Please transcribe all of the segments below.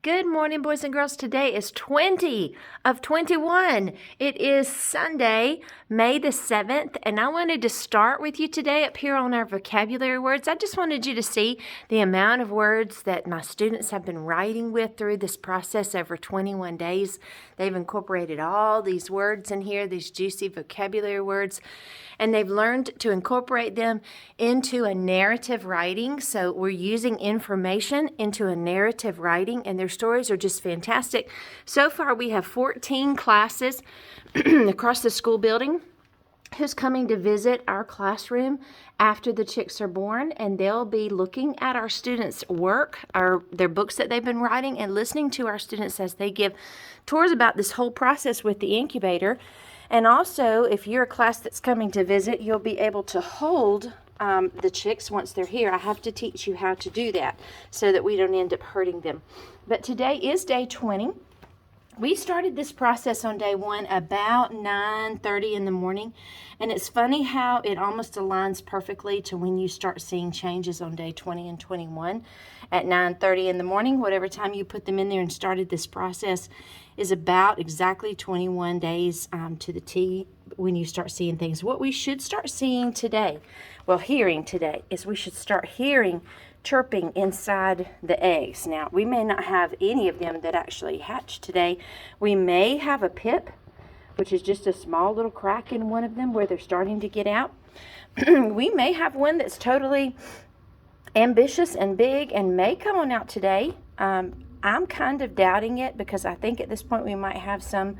Good morning, boys and girls. Today is 20 of 21. It is Sunday, May the 7th, and I wanted to start with you today up here on our vocabulary words. I just wanted you to see the amount of words that my students have been writing with through this process over 21 days. They've incorporated all these words in here, these juicy vocabulary words, and they've learned to incorporate them into a narrative writing. So we're using information into a narrative writing, and their stories are just fantastic. So far, we have 14 classes across the school building who's coming to visit our classroom after the chicks are born, and they'll be looking at our students' work, their books that they've been writing, and listening to our students as they give tours about this whole process with the incubator. And also, if you're a class that's coming to visit, you'll be able to hold the chicks once they're here. I have to teach you how to do that so that we don't end up hurting them. But today is day 20. We started this process on day 1 about 9:30 in the morning, and it's funny how it almost aligns perfectly to when you start seeing changes on day 20 and 21 at 9:30 in the morning. Whatever time you put them in there and started this process is about exactly 21 days to the T when you start seeing things. What we should start seeing today, hearing today, is we should start hearing chirping inside the eggs. Now, we may not have any of them that actually hatch today. We may have a pip, which is just a small little crack in one of them where they're starting to get out. We may have one that's totally ambitious and big and may come on out today. I'm kind of doubting it because I think at this point we might have some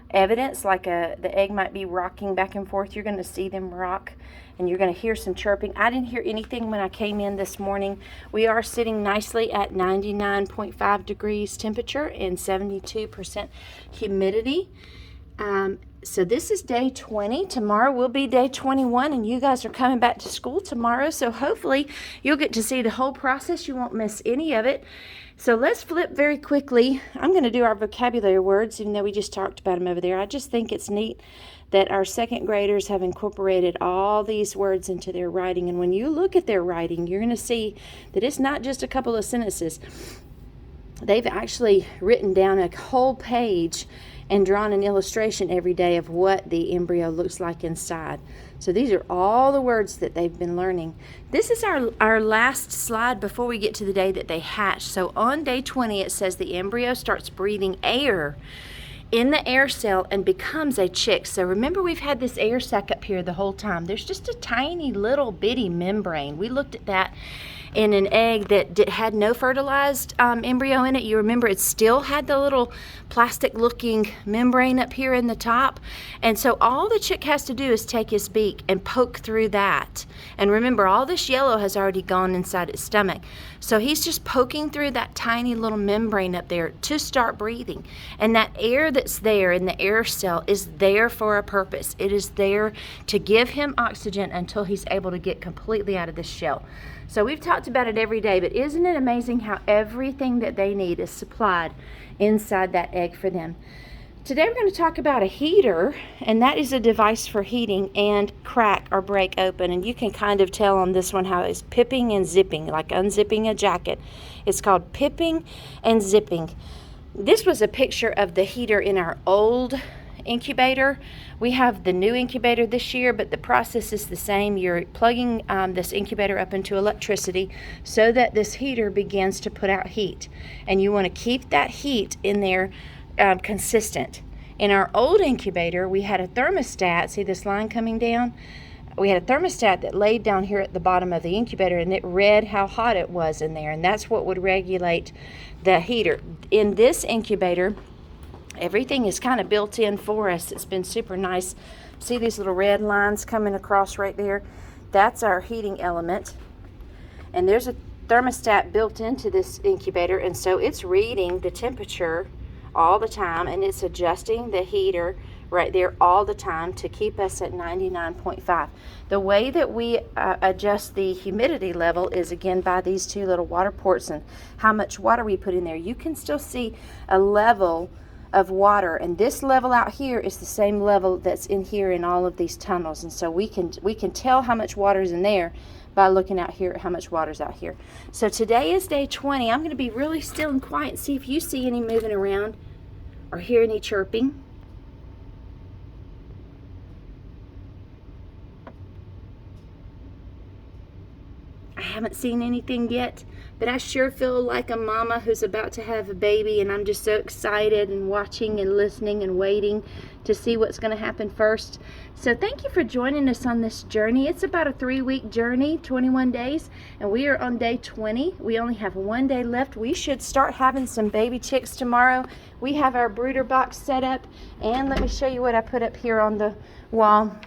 evidence, like the egg might be rocking back and forth. You're going to see them rock, and you're going to hear some chirping. I didn't hear anything when I came in this morning. We are sitting nicely at 99.5 degrees temperature and 72% humidity. So this is day 20. Tomorrow will be day 21, and you guys are coming back to school tomorrow. So hopefully you'll get to see the whole process. You won't miss any of it. So let's flip very quickly. I'm going to do our vocabulary words, even though we just talked about them over there. I just think it's neat that our second graders have incorporated all these words into their writing. And when you look at their writing, you're going to see that it's not just a couple of sentences. They've actually written down a whole page and drawn an illustration every day of what the embryo looks like inside. So these are all the words that they've been learning. This is our last slide before we get to the day that they hatch. So on day 20, it says the embryo starts breathing air in the air cell and becomes a chick. So remember, we've had this air sac up here the whole time. There's just a tiny little bitty membrane. We looked at that in an egg that had no fertilized embryo in it. You remember it still had the little plastic looking membrane up here in the top. And so all the chick has to do is take his beak and poke through that. And remember, all this yellow has already gone inside its stomach. So he's just poking through that tiny little membrane up there to start breathing. And that air that's there in the air cell is there for a purpose. It is there to give him oxygen until he's able to get completely out of this shell. So we've talked about it every day, but isn't it amazing how everything that they need is supplied inside that egg for them? Today we're going to talk about a heater, and that is a device for heating and crack or break open. And you can kind of tell on this one how it's pipping and zipping, like unzipping a jacket. It's called pipping and zipping. This was a picture of the heater in our old incubator. We have the new incubator this year, but the process is the same. You're plugging this incubator up into electricity so that this heater begins to put out heat, and you want to keep that heat in there consistent. In our old incubator, we had a thermostat. See this line coming down? We had a thermostat that laid down here at the bottom of the incubator, and it read how hot it was in there, and that's what would regulate the heater. In this incubator, everything is kind of built in for us. It's been super nice. See these little red lines coming across right there? That's our heating element. And there's a thermostat built into this incubator, and so it's reading the temperature all the time, and it's adjusting the heater right there all the time to keep us at 99.5. The way that we adjust the humidity level is again by these two little water ports and how much water we put in there. You can still see a level of water, and this level out here is the same level that's in here in all of these tunnels. And so we can tell how much water is in there by looking out here at how much water's out here. So today is day 20. I'm going to be really still and quiet and see if you see any moving around or hear any chirping. I haven't seen anything yet, but I sure feel like a mama who's about to have a baby, and I'm just so excited and watching and listening and waiting to see what's going to happen first. So thank you for joining us on this journey. It's about a 3-week journey, 21 days, and we are on day 20. We only have 1 day left. We should start having some baby chicks tomorrow. We have our brooder box set up, and let me show you what I put up here on the wall.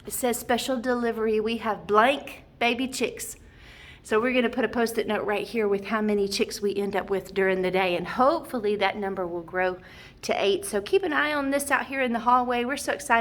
It says special delivery. We have blank baby chicks. So we're going to put a post-it note right here with how many chicks we end up with during the day, and hopefully that number will grow to 8. So keep an eye on this out here in the hallway. We're so excited.